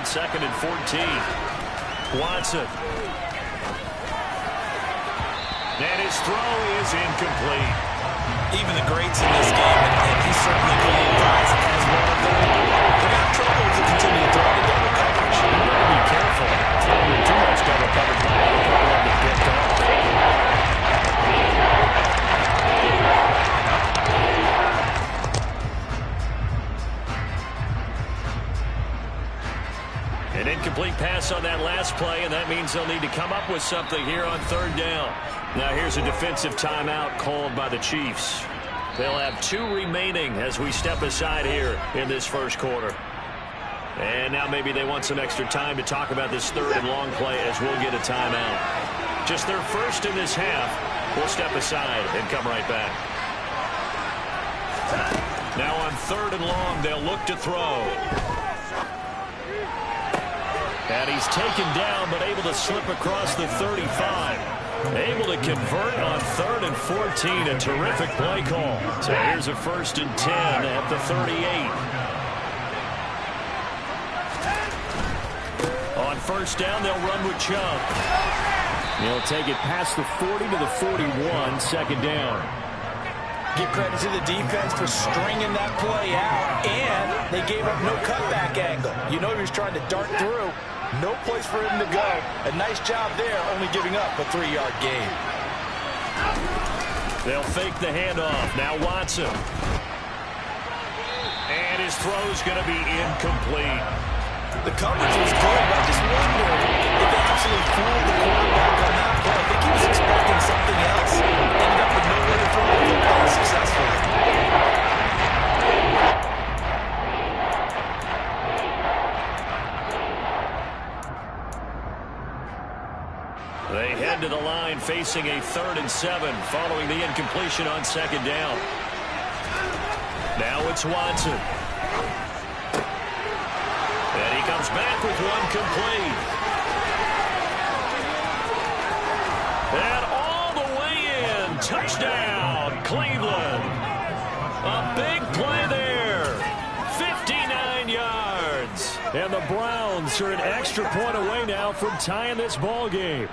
2nd and 14. Watson. And his throw is incomplete. Even the greats in this game, and he certainly qualifies as one of them, they're going to have trouble to continue to throw the double coverage. You better be careful. Throwing too much double coverage might have a problem to get off. An incomplete pass on that last play, and that means they'll need to come up with something here on 3rd down. Now here's a defensive timeout called by the Chiefs. They'll have 2 remaining as we step aside here in this first quarter. And now maybe they want some extra time to talk about this 3rd and long play as we'll get a timeout. Just their first in this half. We'll step aside and come right back. Now on 3rd and long, they'll look to throw. And he's taken down, but able to slip across the 35. Able to convert on 3rd and 14. A terrific play call. So here's a 1st and 10 at the 38. On 1st down, they'll run with Chubb. He'll take it past the 40 to the 41. 2nd down. Give credit to the defense for stringing that play out, and they gave up no cutback angle. You know he was trying to dart through. No place for him to go. A nice job there, only giving up a 3-yard gain. They'll fake the handoff. Now Watson. And his throw's going to be incomplete. The coverage was good, but I just wonder if they actually fooled the quarterback on that play. I think he was expecting something else. Ended up with no way to throw the football successfully. They head to the line facing a 3rd and 7 following the incompletion on 2nd down. Now it's Watson. And he comes back with one complete. And all the way in. Touchdown, Cleveland. A big play there. 59 yards. And the Browns are an extra point away now from tying this ball game.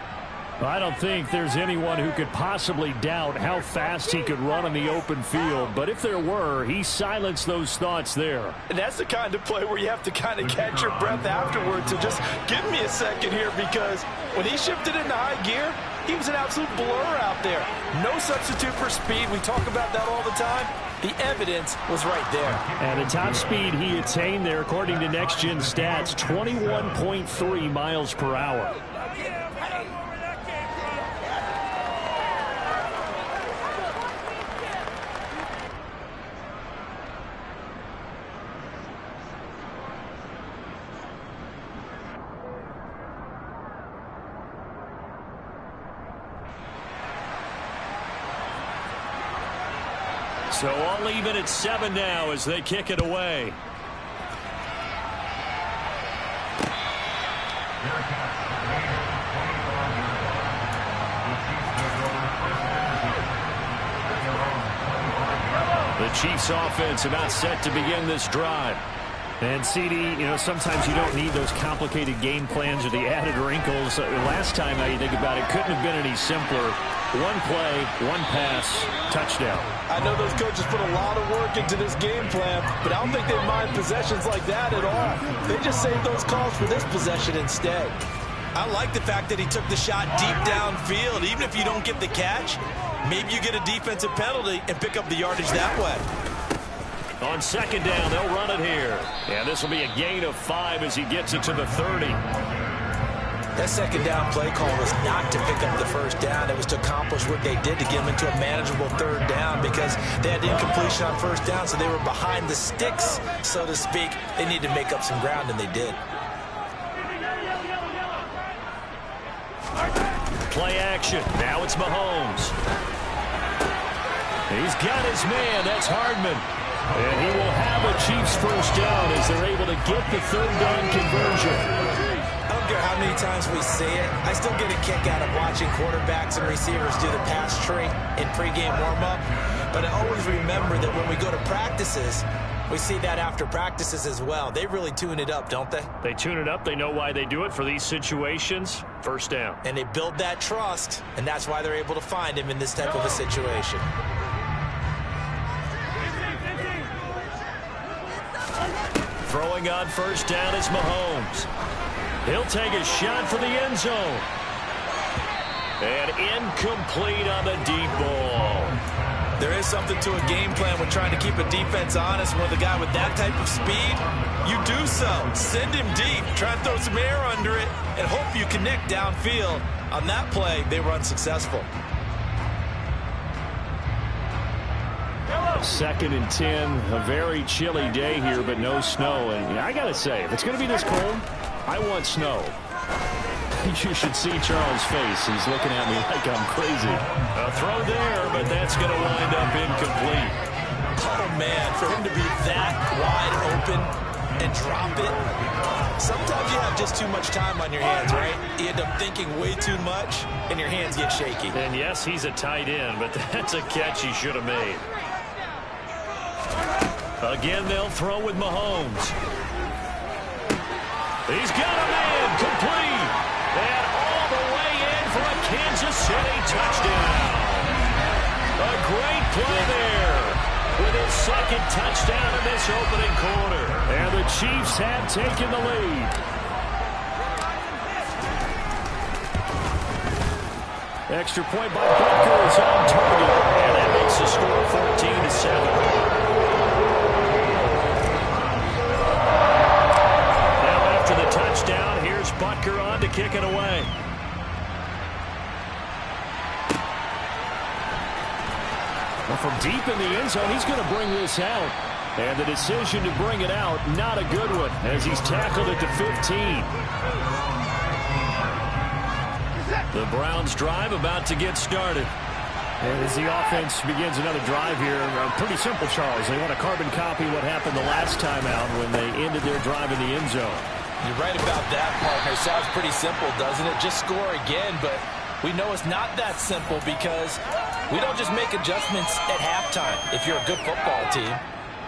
I don't think there's anyone who could possibly doubt how fast he could run on the open field. But if there were, he silenced those thoughts there. And that's the kind of play where you have to kind of catch your breath afterwards. So just give me a second here, because when he shifted into high gear, he was an absolute blur out there. No substitute for speed. We talk about that all the time. The evidence was right there. And the top speed he attained there, according to Next Gen Stats, 21.3 miles per hour. So all even at 7 now as they kick it away. The Chiefs offense about set to begin this drive. And CD, you know, sometimes you don't need those complicated game plans or the added wrinkles. Last time, now you think about it, couldn't have been any simpler. One play, one pass, touchdown. I know those coaches put a lot of work into this game plan, but I don't think they mind possessions like that at all. They just save those calls for this possession instead. I like the fact that he took the shot deep downfield. Even if you don't get the catch, maybe you get a defensive penalty and pick up the yardage that way. On 2nd down, they'll run it here. And this will be a gain of 5 as he gets it to the 30. That 2nd down play call was not to pick up the 1st down. It was to accomplish what they did to get them into a manageable 3rd down, because they had incompletion on 1st down, so they were behind the sticks, so to speak. They needed to make up some ground, and they did. Play action. Now it's Mahomes. He's got his man. That's Hardman. And he will have a Chiefs 1st down as they're able to get the 3rd down conversion. I don't care how many times we see it. I still get a kick out of watching quarterbacks and receivers do the pass tree in pregame warm-up. But I always remember that when we go to practices, We see that after practices as well. They really tune it up, don't they? They tune it up. They know why they do it for these situations. First down. And they build that trust, and that's why they're able to find him in this type of a situation. Throwing on first down is Mahomes. He'll take a shot for the end zone. And incomplete on the deep ball. There is something to a game plan when trying to keep a defense honest. With a guy with that type of speed, you do so. Send him deep. Try and throw some air under it and hope you connect downfield. On that play, they were unsuccessful. 2nd and 10. A very chilly day here, but no snow. And I got to say, if it's going to be this cold, I want snow. You should see Charles' face. He's looking at me like I'm crazy. A throw there, but that's going to wind up incomplete. Oh, man, for him to be that wide open and drop it. Sometimes you have just too much time on your hands, right? You end up thinking way too much, and your hands get shaky. And, yes, he's a tight end, but that's a catch he should have made. Again, they'll throw with Mahomes. He's got a man complete. And all the way in for a Kansas City touchdown. A great play there with his second touchdown in this opening quarter. And the Chiefs have taken the lead. Extra point by Butker is on target. And that makes the score 14-7. Touchdown. Here's Butker on to kick it away. Well, from deep in the end zone, he's going to bring this out. And the decision to bring it out, not a good one, as he's tackled it to 15. The Browns drive about to get started. And as the offense begins another drive here, pretty simple, Charles. They want to carbon copy what happened the last time out when they ended their drive in the end zone. You're right about that, partner. Sounds pretty simple, doesn't it? Just score again, but we know it's not that simple because we don't just make adjustments at halftime. If you're a good football team,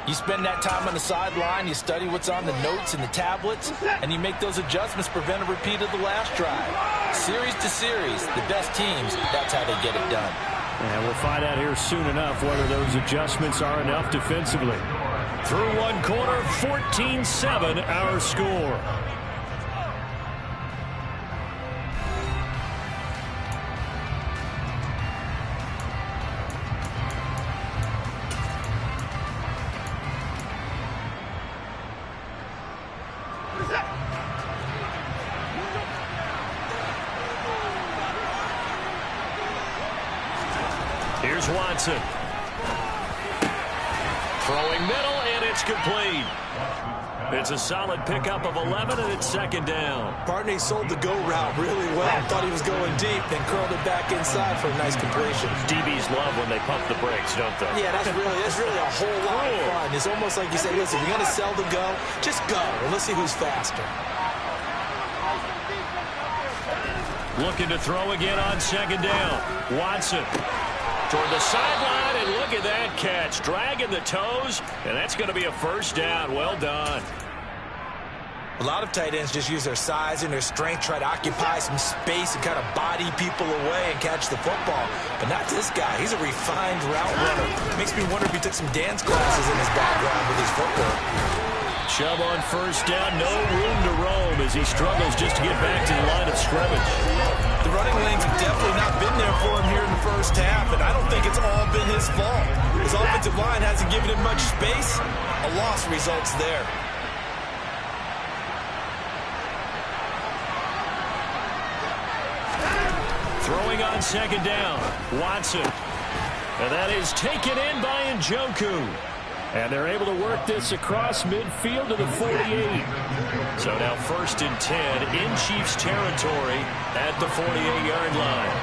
you spend that time on the sideline, you study what's on the notes and the tablets, and you make those adjustments, prevent a repeat of the last drive. Series to series, the best teams, that's how they get it done. And we'll find out here soon enough whether those adjustments are enough defensively. Through one quarter, 14-7 our score. Here's Watson. Throwing middle, and it's complete. It's a solid pickup of 11, and it's second down. Partney sold the go route really well. Thought he was going deep, then curled it back inside for a nice completion. DBs love when they pump the brakes, don't they? Yeah, that's really a whole lot of fun. It's almost like you say, listen, you're going to sell the go, just go, and let's see who's faster. Looking to throw again on second down. Watson toward the sideline, and look at that catch. Dragging the toes, and that's going to be a first down. Well done. A lot of tight ends just use their size and their strength, try to occupy some space and kind of body people away and catch the football. But not this guy. He's a refined route runner. Makes me wonder if he took some dance classes in his background with his footwork. Chubb on first down, no room to roam as he struggles just to get back to the line of scrimmage. The running lanes have definitely not been there for him here in the first half, and I don't think it's all been his fault. His offensive line hasn't given him much space. A loss results there. Throwing on second down, Watson. And that is taken in by Njoku. And they're able to work this across midfield to the 48. So now 1st and 10 in Chiefs territory at the 48-yard line.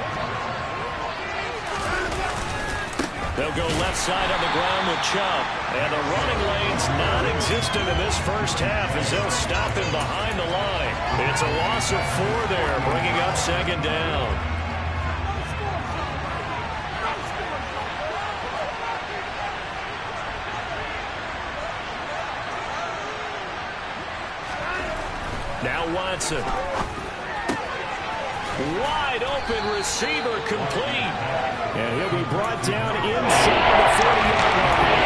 They'll go left side on the ground with Chubb. And the running lane's non-existent in this first half as they'll stop him behind the line. It's a loss of 4 there, bringing up second down. Watson. Wide open receiver complete. And he'll be brought down inside the 40-yard line.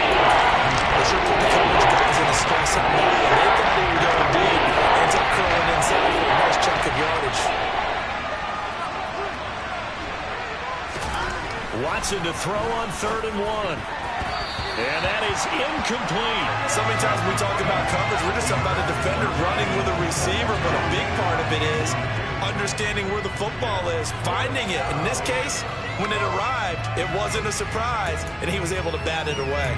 They should put the coverage guys in a space out now. They thought he was going deep. Ends up curling inside for a nice chunk of yardage. Watson to throw on 3rd and 1. And that is incomplete. So many times we talk about coverage, we're just about a defender running with a receiver, but a big part of it is understanding where the football is, finding it. In this case, when it arrived, it wasn't a surprise, and he was able to bat it away.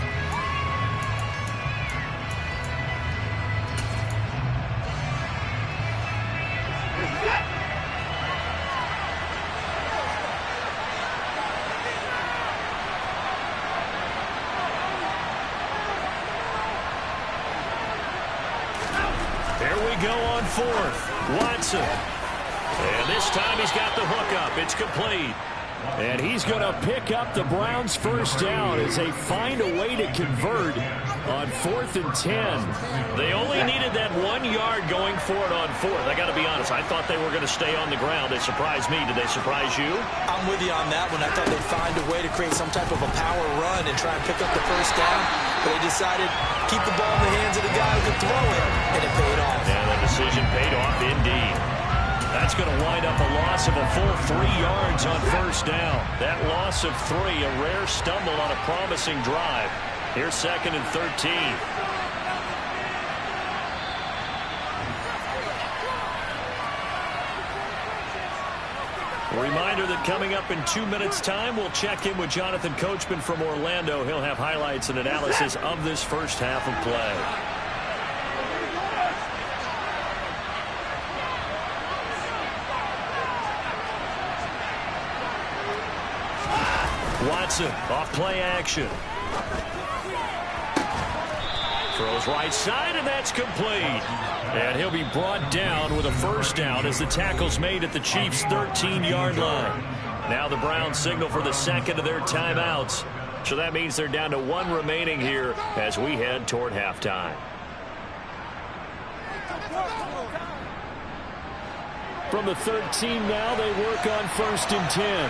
Go on 4th. Watson. And this time he's got the hook up. It's complete. And he's going to pick up the Browns' first down as they find a way to convert on 4th and 10. They only needed that 1 yard going for it on 4th. I got to be honest. I thought they were going to stay on the ground. They surprised me. Did they surprise you? I'm with you on that one. I thought they'd find a way to create some type of a power run and try and pick up the first down. But they decided keep the ball in the hands of the guy who could throw it, and it paid off. And the decision paid off indeed. That's going to wind up a loss of a full 3 yards on first down. That loss of 3, a rare stumble on a promising drive. Here's 2nd and 13. A reminder that coming up in 2 minutes' time, we'll check in with Jonathan Coachman from Orlando. He'll have highlights and analysis of this first half of play. Watson off play action. Throws right side, and that's complete. And he'll be brought down with a first down as the tackle's made at the Chiefs' 13-yard line. Now the Browns signal for the second of their timeouts. So that means they're down to 1 remaining here as we head toward halftime. From the 13 now, they work on 1st and 10.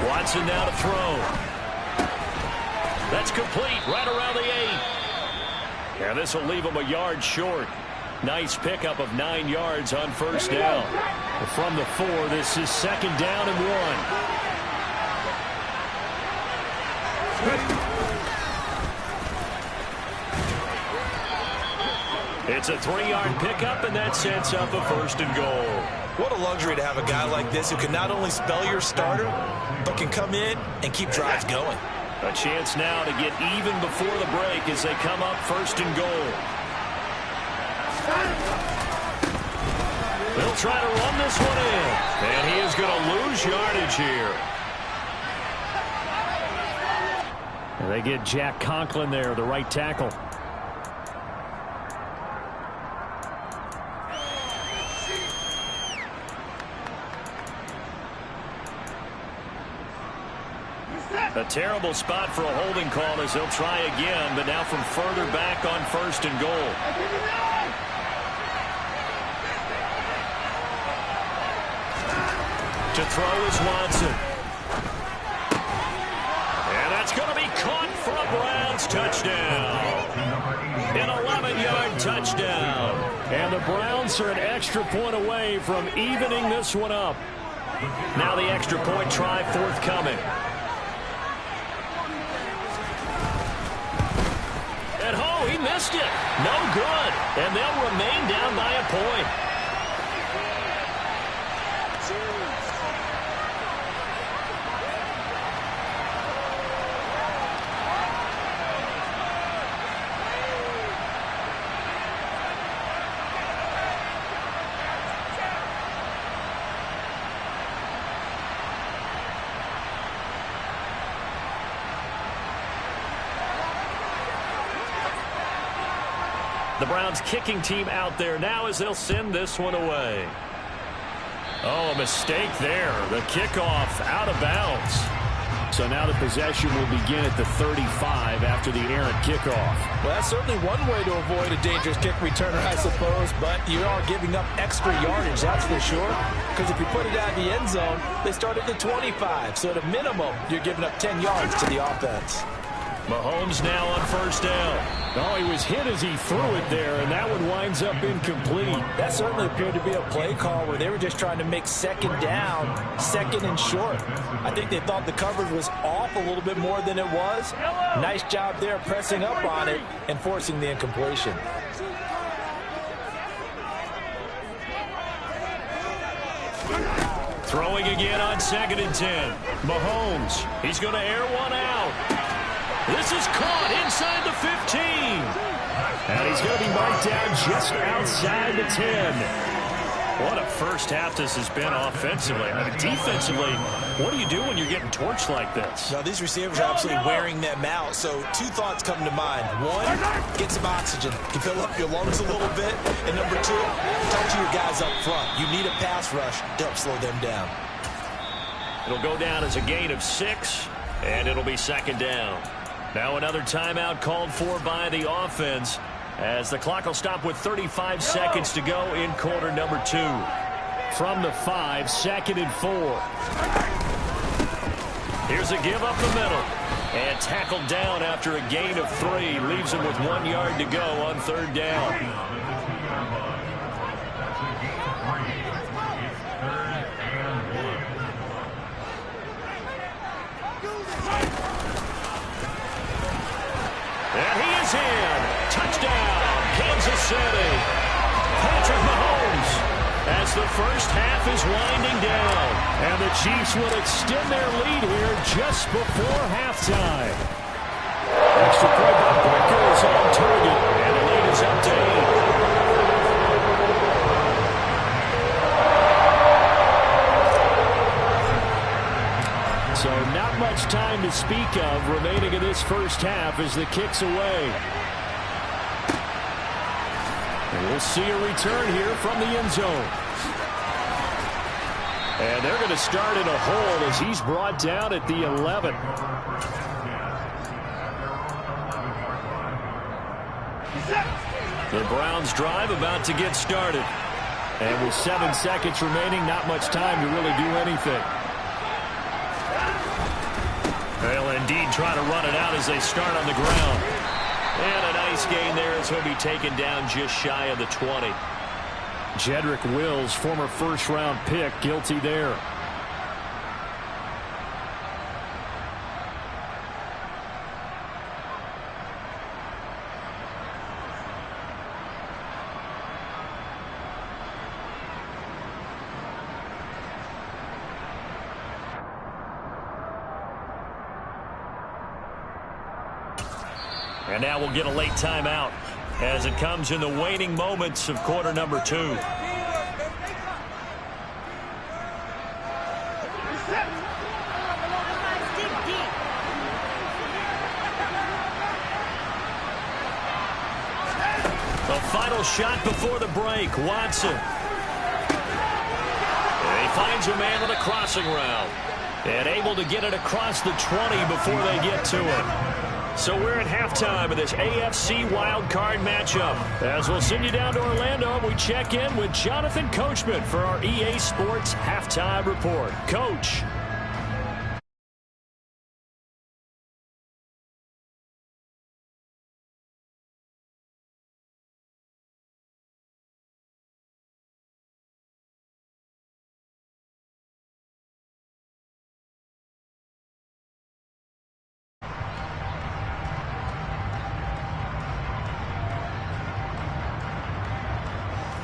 Watson now to throw. That's complete right around the 8. And this will leave him a yard short. Nice pickup of 9 yards on first down. From the 4, this is 2nd down and 1. It's a 3-yard pickup, and that sets up a 1st and goal. What a luxury to have a guy like this who can not only spell your starter, but can come in and keep drives going. A chance now to get even before the break as they come up 1st and goal. They'll try to run this one in. And he is going to lose yardage here. And they get Jack Conklin there, the right tackle. A terrible spot for a holding call as they'll try again, but now from further back on 1st and goal. To throw is Watson. And that's going to be caught for a Browns touchdown. An 11-yard touchdown. And the Browns are an extra point away from evening this one up. Now the extra point try forthcoming. He missed it. No good. And they'll remain down by a point. The Browns kicking team out there now as they'll send this one away. Oh, a mistake there. The kickoff out of bounds. So now the possession will begin at the 35 after the errant kickoff. Well, that's certainly one way to avoid a dangerous kick returner, I suppose, but you are giving up extra yardage, that's for sure. Because if you put it out of the end zone, they start at the 25. So at a minimum, you're giving up 10 yards to the offense. Mahomes now on first down. Oh, he was hit as he threw it there, and that one winds up incomplete. That certainly appeared to be a play call where they were just trying to make second down, second and short. I think they thought the coverage was off a little bit more than it was. Nice job there pressing up on it and forcing the incompletion. Throwing again on 2nd and 10. Mahomes, he's going to air one out. This is caught inside the 15. And he's going to be marked down just outside the 10. What a first half this has been offensively. I mean, defensively, what do you do when you're getting torched like this? Now, these receivers are absolutely wearing them out. So two thoughts come to mind. One, get some oxygen. You fill up your lungs a little bit. And number two, talk to your guys up front. You need a pass rush to help slow them down. It'll go down as a gain of 6, and it'll be 2nd down. Now another timeout called for by the offense as the clock will stop with 35 seconds to go in quarter number 2. From the 5, 2nd and 4. Here's a give up the middle. And tackled down after a gain of 3. Leaves him with 1 yard to go on 3rd down. And he is in. Touchdown, Kansas City. Patrick Mahomes as the first half is winding down. And the Chiefs will extend their lead here just before halftime. Extra point by Parker is on target. And the lead is up to 8. So not much time to speak of remaining in this first half as the kick's away. And we'll see a return here from the end zone. And they're going to start in a hole as he's brought down at the 11. The Browns drive about to get started. And with 7 seconds remaining, not much time to really do anything. They'll indeed try to run it out as they start on the ground. And a nice gain there as he'll be taken down just shy of the 20. Jedrick Wills, former first-round pick, guilty there. And now we'll get a late timeout as it comes in the waning moments of quarter number 2. The final shot before the break. Watson. And he finds a man with a crossing route. And able to get it across the 20 before they get to it. So we're at halftime of this AFC wildcard matchup. As we'll send you down to Orlando, we check in with Jonathan Coachman for our EA Sports Halftime Report. Coach.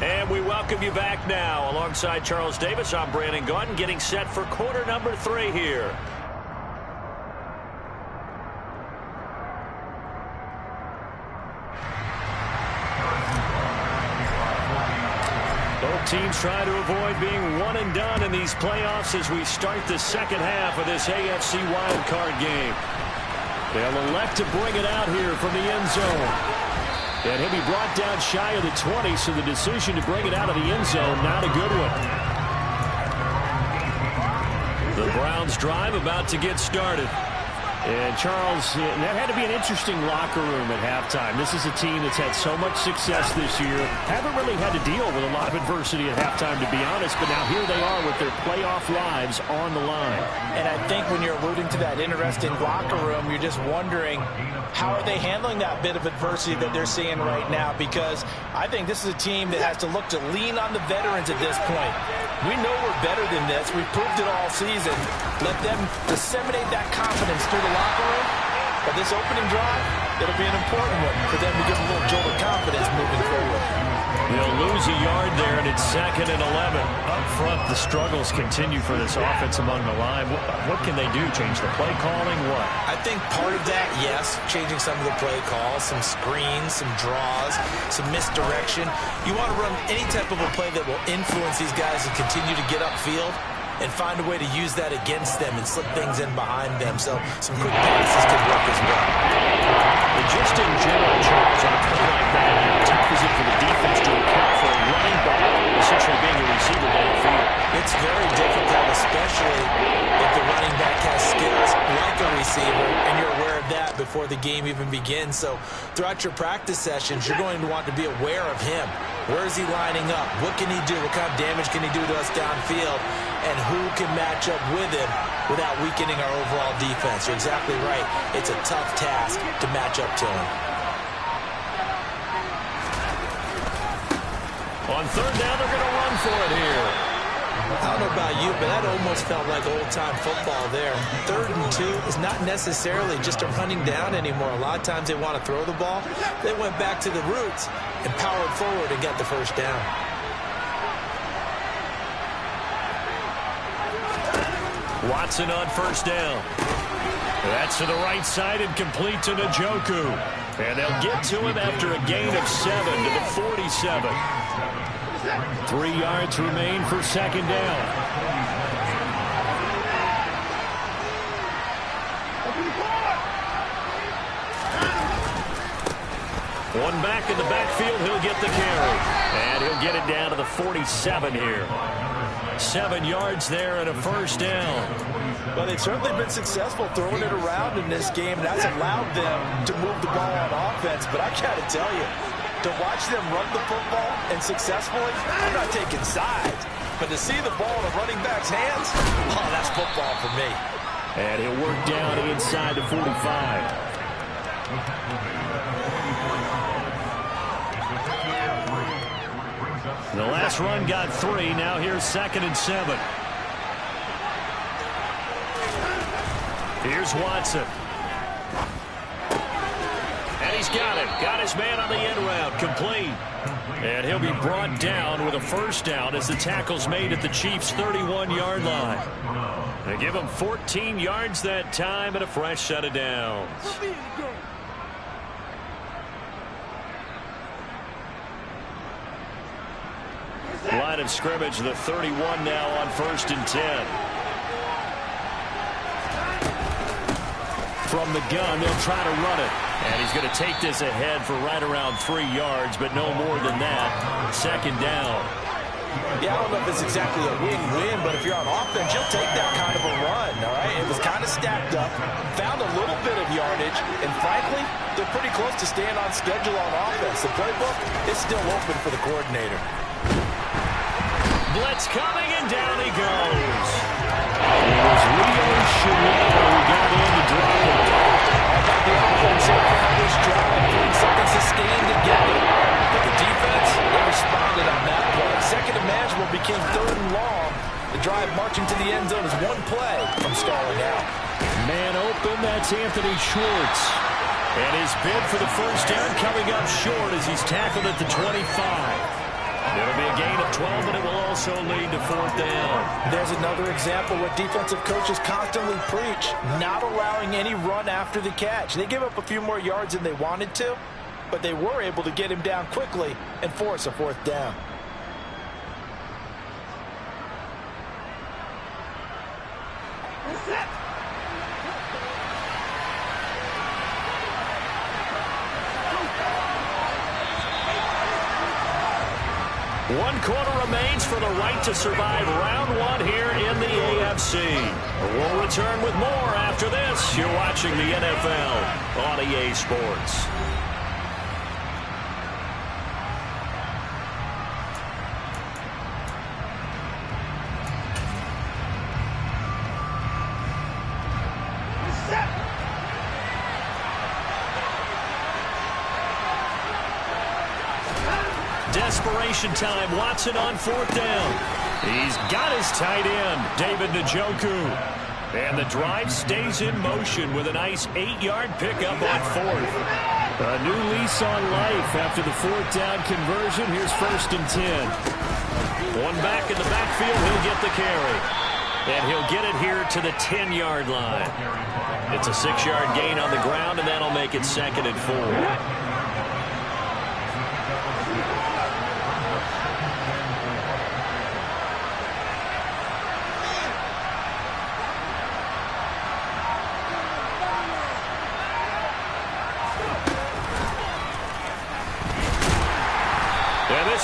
And we welcome you back now. Alongside Charles Davis, I'm Brandon Gaudin, getting set for quarter number 3 here. Both teams try to avoid being one and done in these playoffs as we start the second half of this AFC wildcard game. They'll elect to bring it out here from the end zone. And he'll be brought down shy of the 20, so the decision to bring it out of the end zone, not a good one. The Browns drive about to get started. And, Charles, that had to be an interesting locker room at halftime. This is a team that's had so much success this year. Haven't really had to deal with a lot of adversity at halftime, to be honest. But now here they are with their playoff lives on the line. And I think when you're alluding to that interesting locker room, you're just wondering, how are they handling that bit of adversity that they're seeing right now? Because I think this is a team that has to look to lean on the veterans at this point. We know we're better than this. We've proved it all season. Let them disseminate that confidence through the locker room. But this opening drive, it'll be an important one for them to give a little jolt of confidence moving forward. They'll lose a yard there, and it's 2nd and 11. Up front, the struggles continue for this offense among the line. What can they do? Change the play calling? What? I think part of that, yes, changing some of the play calls, some screens, some draws, some misdirection. You want to run any type of a play that will influence these guys and continue to get upfield and find a way to use that against them and slip things in behind them. So some quick passes could work as well. But just in general, Charles, on a play like that, how tough is it for the defense to account for a running back essentially being a receiver downfield? It's very difficult, especially if the running back has skills like a receiver, and you're aware of that before the game even begins. So throughout your practice sessions, you're going to want to be aware of him. Where is he lining up? What can he do? What kind of damage can he do to us downfield? And who can match up with him without weakening our overall defense? You're exactly right. It's a tough task to match up to him. On 3rd down, they're going to run for it here. I don't know about you, but that almost felt like old-time football there. 3rd and 2 is not necessarily just a running down anymore. A lot of times they want to throw the ball. They went back to the roots and powered forward and got the 1st down. Watson on 1st down. That's to the right side and complete to Njoku. And they'll get to him after a gain of 7 to the 47. 3 yards remain for 2nd down. One back in the backfield, he'll get the carry. And he'll get it down to the 47 here. 7 yards there and a 1st down. Well, they've certainly been successful throwing it around in this game, and that's allowed them to move the ball on offense. But I got to tell you, to watch them run the football and successfully, I'm not taking sides. But to see the ball in a running back's hands, oh, that's football for me. And he'll work down inside the 45. The last run got 3. Now here's 2nd and 7. Here's Watson. And he's got it. Got his man on the end route. Complete. And he'll be brought down with a 1st down as the tackle's made at the Chiefs' 31-yard line. They give him 14 yards that time and a fresh set of downs. Line of scrimmage, the 31 now on 1st and 10. From the gun, they'll try to run it. And he's going to take this ahead for right around 3 yards, but no more than that. 2nd down. Yeah, I don't know if it's exactly a win-win, but if you're on offense, you'll take that kind of a run, all right? It was kind of stacked up, found a little bit of yardage, and frankly, they're pretty close to staying on schedule on offense. The playbook is still open for the coordinator. Blitz coming, and down he goes. It was Leo Chenal who got in to drop it. How about the offense here on this drive, putting something sustained together? But the defense, they responded on that play. 2nd and manageable became 3rd and long. The drive marching to the end zone is one play from stalling out. Man open, that's Anthony Schwartz. And his bid for the 1st down coming up short as he's tackled at the 25. It'll be a gain of 12, but it will also lead to 4th down. There's another example what defensive coaches constantly preach, not allowing any run after the catch. They give up a few more yards than they wanted to, but they were able to get him down quickly and force a 4th down. 1 quarter remains for the right to survive round 1 here in the AFC. We'll return with more after this. You're watching the NFL on EA Sports. Desperation time. Watson on 4th down. He's got his tight end, David Njoku. And the drive stays in motion with a nice 8-yard pickup on 4th. A new lease on life after the 4th down conversion. Here's 1st and 10. One back in the backfield. He'll get the carry. And he'll get it here to the 10-yard line. It's a 6-yard gain on the ground, and that'll make it 2nd and 4.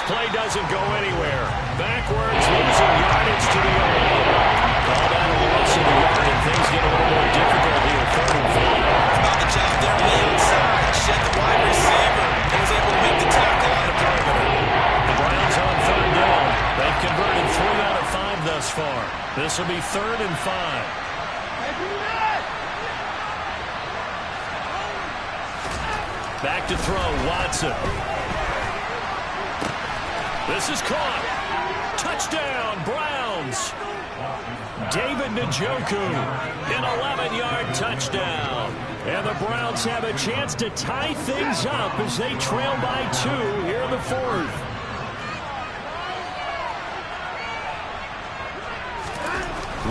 Play doesn't go anywhere. Backwards, losing yardage to the 11. Call that a loss of the yard, and things get a little more difficult here. 3rd and 5. About the job there on the outside. Shed the wide receiver and was able to make the tackle on the perimeter. The Browns on 3rd down. They've converted 3 out of 5 thus far. This will be 3rd and 5. Back to throw, Watson. This is caught. Touchdown, Browns. David Njoku, an 11-yard touchdown. And the Browns have a chance to tie things up as they trail by 2 here in the 4th.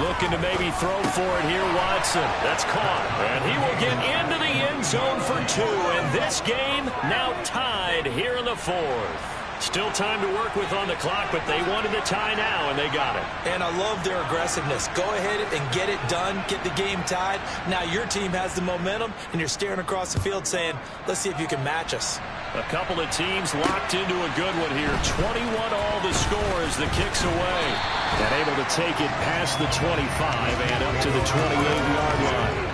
Looking to maybe throw for it here, Watson. That's caught. And he will get into the end zone for 2. And this game now tied here in the 4th. Still time to work with on the clock, but they wanted the tie now, and they got it. And I love their aggressiveness. Go ahead and get it done, get the game tied. Now your team has the momentum, and you're staring across the field saying, let's see if you can match us. A couple of teams locked into a good one here. 21 all the score as the kick's away. And able to take it past the 25 and up to the 28-yard line.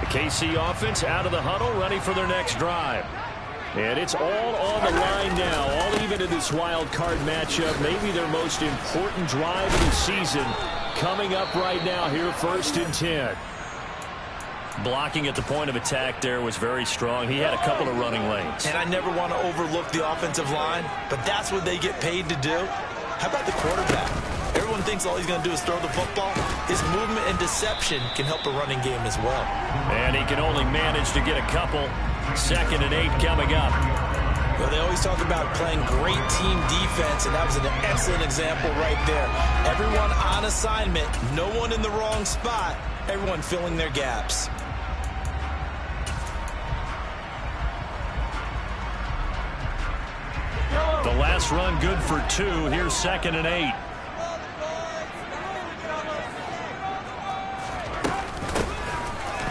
KC offense out of the huddle, ready for their next drive. And it's all on the line now, all even in this wild card matchup. Maybe their most important drive of the season coming up right now here, 1st and 10. Blocking at the point of attack there was very strong. He had a couple of running lanes. And I never want to overlook the offensive line, but that's what they get paid to do. How about the quarterback? Everyone thinks all he's going to do is throw the football. His movement and deception can help a running game as well. And he can only manage to get a couple. 2nd and 8 coming up. Well, they always talk about playing great team defense, and that was an excellent example right there. Everyone on assignment, no one in the wrong spot, everyone filling their gaps. The last run good for 2. Here's 2nd and 8.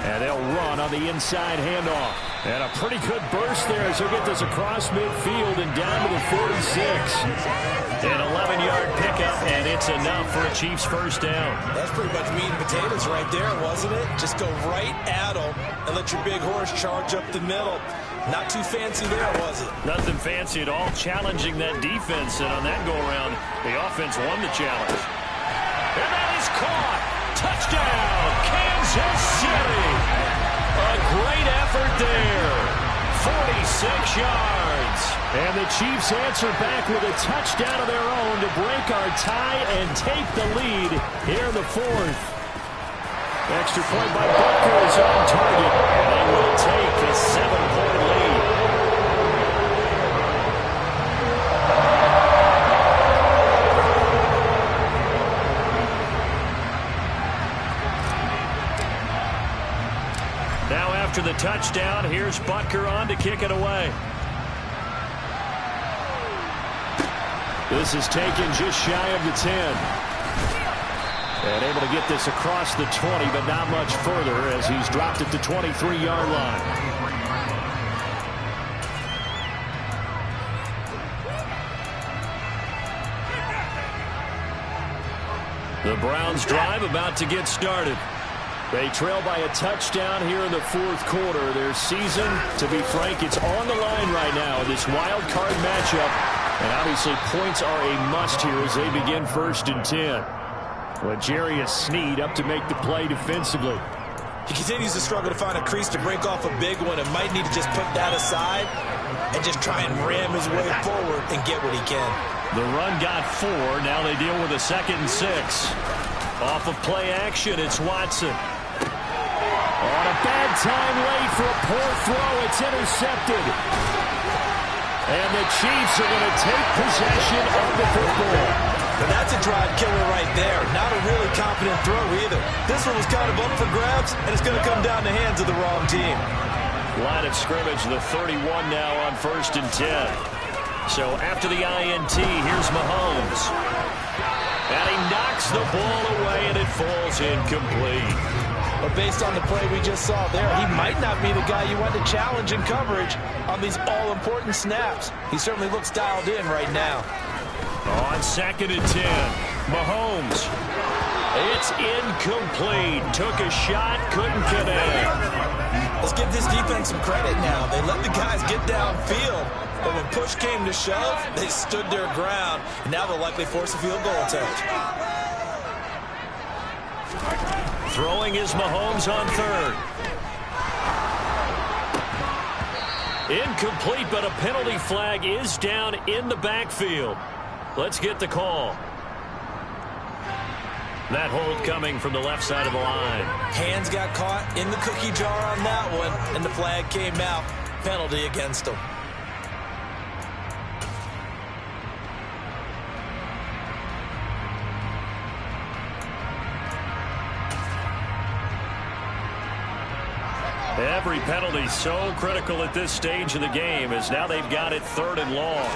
And they'll run on the inside handoff. And a pretty good burst there as he'll get this across midfield and down to the 46. An 11-yard pickup, and it's enough for a Chiefs 1st down. That's pretty much meat and potatoes right there, wasn't it? Just go right at them and let your big horse charge up the middle. Not too fancy there, was it? Nothing fancy at all. Challenging that defense, and on that go-around, the offense won the challenge. And that is caught. Touchdown, Kansas City. A great effort there. 46 yards. And the Chiefs answer back with a touchdown of their own to break our tie and take the lead here in the 4th. Extra point by Butker is on target. They will take a 7-point lead. Now after the touchdown, here's Butker on to kick it away. This is taken just shy of the 10. And able to get this across the 20, but not much further as he's dropped it to 23-yard line. The Browns drive about to get started. They trail by a touchdown here in the fourth quarter. Their season, to be frank, it's on the line right now in this wild card matchup. And obviously points are a must here as they begin 1st and 10. L'Jarius Sneed up to make the play defensively. He continues to struggle to find a crease to break off a big one and might need to just put that aside and just try and ram his way forward and get what he can. The run got 4. Now they deal with a 2nd and 6. Off of play action, it's Watson. On a bad time late for a poor throw. It's intercepted. And the Chiefs are going to take possession of the football. But that's a drive killer right there. Not a really confident throw either. This one was kind of up for grabs, and it's going to come down the hands of the wrong team. Line of scrimmage, the 31 now on 1st and 10. So after the INT, here's Mahomes. And he knocks the ball away, and it falls incomplete. But based on the play we just saw there, he might not be the guy you want to challenge in coverage on these all-important snaps. He certainly looks dialed in right now. On 2nd and 10, Mahomes. It's incomplete. Took a shot, couldn't connect. Let's give this defense some credit now. They let the guys get downfield, but when push came to shove, they stood their ground, and now they'll likely force a field goal attempt. Throwing is Mahomes on 3rd. Incomplete, but a penalty flag is down in the backfield. Let's get the call. That hold coming from the left side of the line. Hands got caught in the cookie jar on that one, and the flag came out. Penalty against him. Every penalty so critical at this stage of the game as now they've got it 3rd and long.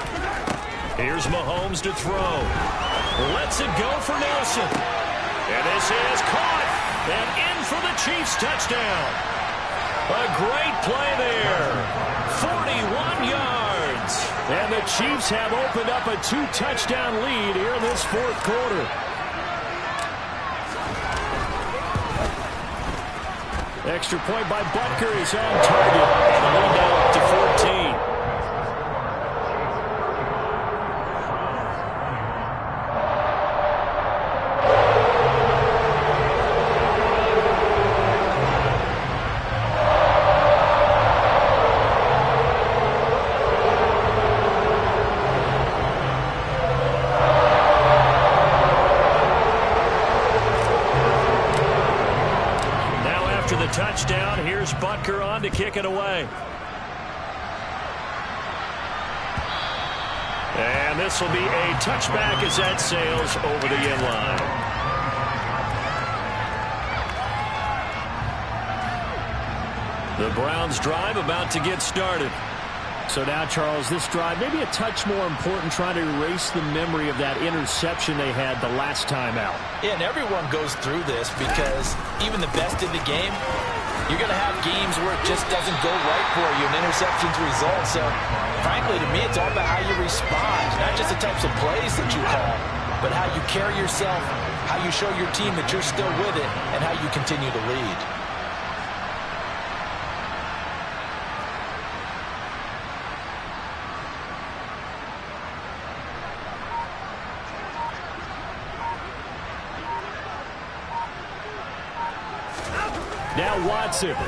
Here's Mahomes to throw. Lets it go for Nelson. And this is caught. And in for the Chiefs touchdown. A great play there. 41 yards. And the Chiefs have opened up a 2-touchdown lead here in this fourth quarter. Extra point by Butker is on target. And the lead now up to 14. Touchdown. Here's Butker on to kick it away. And this will be a touchback as that sails over the end line. The Browns drive about to get started. So now, Charles, this drive maybe a touch more important, trying to erase the memory of that interception they had the last time out. Yeah, and everyone goes through this because even the best in the game, you're going to have games where it just doesn't go right for you, and interceptions result. So, frankly, to me, it's all about how you respond, not just the types of plays that you call, but how you carry yourself, how you show your team that you're still with it, and how you continue to lead. Now Watson. And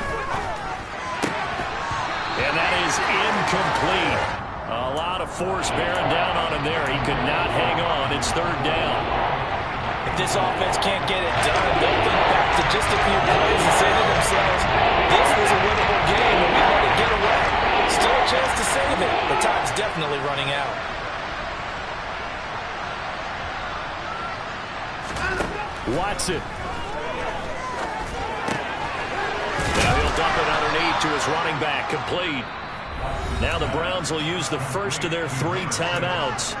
that is incomplete. A lot of force bearing down on him there. He could not hang on. It's 3rd down. If this offense can't get it done, they'll think back to just a few plays and say to themselves, this was a winnable game and we let it get away. Still a chance to save it. The time's definitely running out. Watson. Dump it underneath to his running back, complete. Now the Browns will use the first of their 3 timeouts.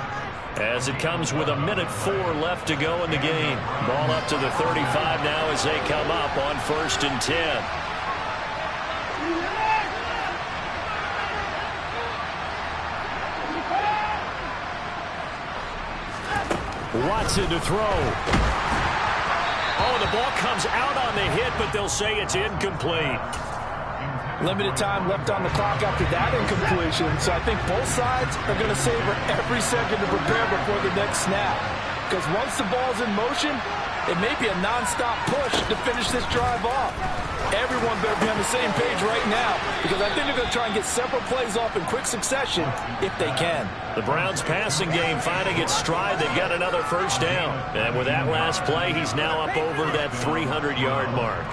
as it comes with 1:04 left to go in the game. Ball up to the 35 now as they come up on 1st and 10. Watson to throw. Oh, the ball comes out on the hit, but they'll say it's incomplete. Limited time left on the clock after that incompletion, so I think both sides are going to savor every second to prepare before the next snap. Because once the ball's in motion, it may be a nonstop push to finish this drive off. Everyone better be on the same page right now, because I think they're going to try and get several plays off in quick succession if they can. The Browns passing game finding its stride. They've got another first down. And with that last play, he's now up over that 300-yard mark.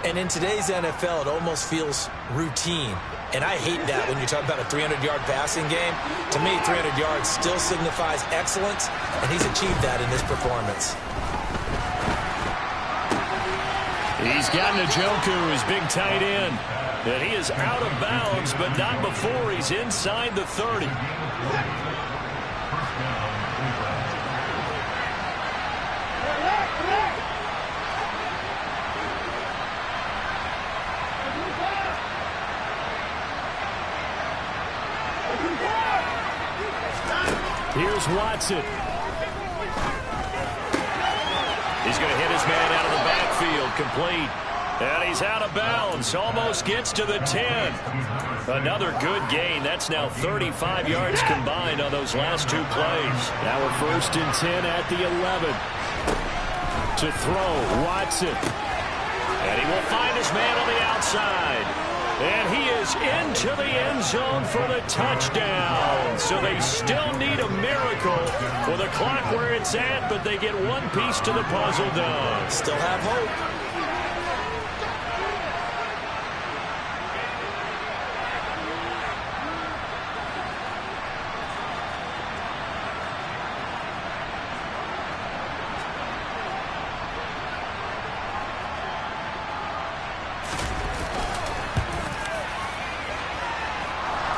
And in today's NFL, it almost feels routine. And I hate that when you talk about a 300-yard passing game. To me, 300 yards still signifies excellence, and he's achieved that in this performance. He's got Njoku, his big tight end. And he is out of bounds, but not before he's inside the 30. Here's Watson. He's going to hit his man out of the backfield, complete. And he's out of bounds, almost gets to the 10. Another good gain. That's now 35 yards combined on those last two plays. Now we're 1st and 10 at the 11. To throw, Watson. And he will find his man on the outside. And he is into the end zone for the touchdown. So they still need a miracle with the clock where it's at, but they get one piece to the puzzle done. Still have hope.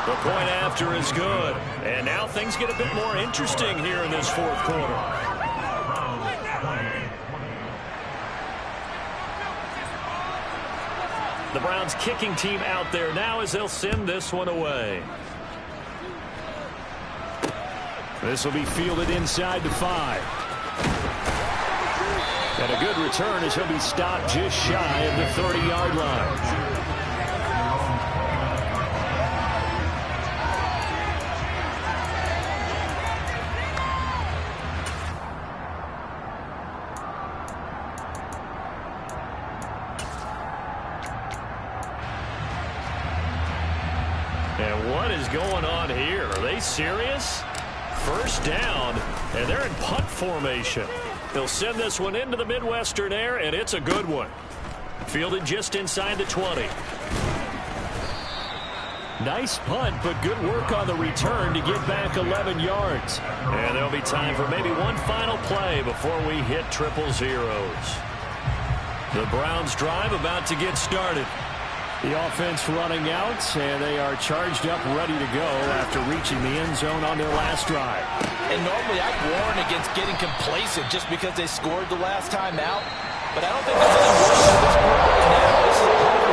The point after is good. And now things get a bit more interesting here in this fourth quarter. The Browns kicking team out there now as they'll send this one away. This will be fielded inside the 5. And a good return as he'll be stopped just shy of the 30-yard line. And what is going on here? Are they serious? First down, and they're in punt formation. They'll send this one into the Midwestern air, and it's a good one. Fielded just inside the 20. Nice punt, but good work on the return to get back 11 yards. And there'll be time for maybe one final play before we hit triple zeros. The Browns drive about to get started. The offense running out, and they are charged up, ready to go after reaching the end zone on their last drive. And normally I'd warn against getting complacent just because they scored the last time out. But I don't think there's any worse than this group right now. This is a